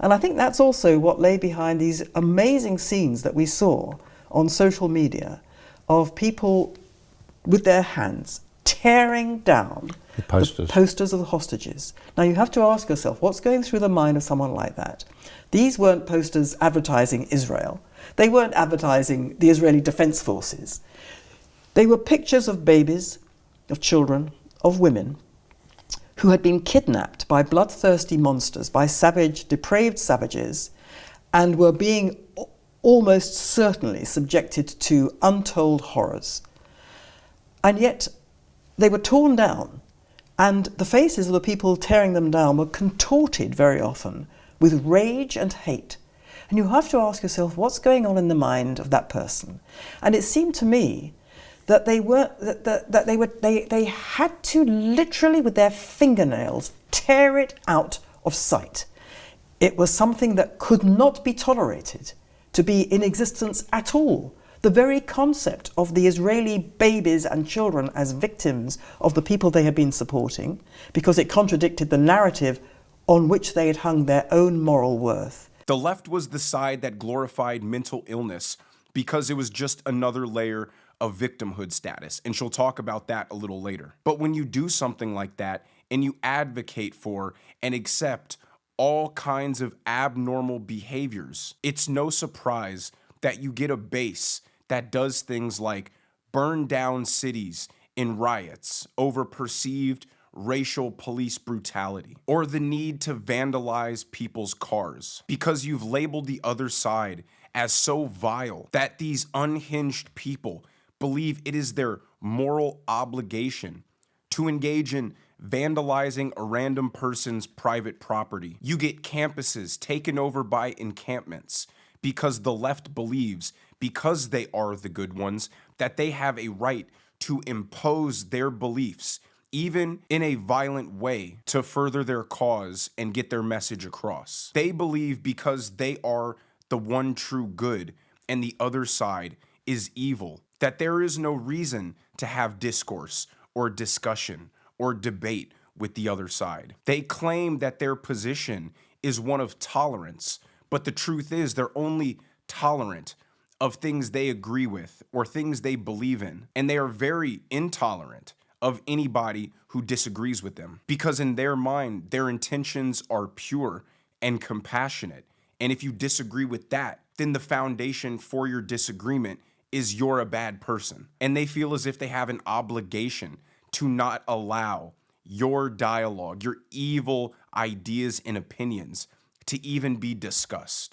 And I think that's also what lay behind these amazing scenes that we saw on social media of people with their hands tearing down the posters of the hostages. Now you have to ask yourself, what's going through the mind of someone like that? These weren't posters advertising Israel. They weren't advertising the Israeli Defense Forces. They were pictures of babies, of children, of women who had been kidnapped by bloodthirsty monsters, by savage, depraved savages, and were being almost certainly subjected to untold horrors. And yet they were torn down, and the faces of the people tearing them down were contorted very often with rage and hate. And you have to ask yourself, what's going on in the mind of that person? And it seemed to me that they had to literally with their fingernails tear it out of sight. It was something that could not be tolerated to be in existence at all. The very concept of the Israeli babies and children as victims of the people they had been supporting, because it contradicted the narrative on which they had hung their own moral worth. The left was the side that glorified mental illness because it was just another layer of victimhood status, and she'll talk about that a little later. But when you do something like that and you advocate for and accept all kinds of abnormal behaviors, it's no surprise that you get a base that does things like burn down cities in riots over perceived racial police brutality, or the need to vandalize people's cars because you've labeled the other side as so vile that these unhinged people believe it is their moral obligation to engage in vandalizing a random person's private property. You get campuses taken over by encampments because the left believes, because they are the good ones, that they have a right to impose their beliefs, even in a violent way, to further their cause and get their message across. They believe because they are the one true good and the other side is evil, that there is no reason to have discourse or discussion or debate with the other side. They claim that their position is one of tolerance, but the truth is they're only tolerant of things they agree with or things they believe in, and they are very intolerant of anybody who disagrees with them, because in their mind, their intentions are pure and compassionate. And if you disagree with that, then the foundation for your disagreement is you're a bad person. And they feel as if they have an obligation to not allow your dialogue, your evil ideas and opinions to even be discussed.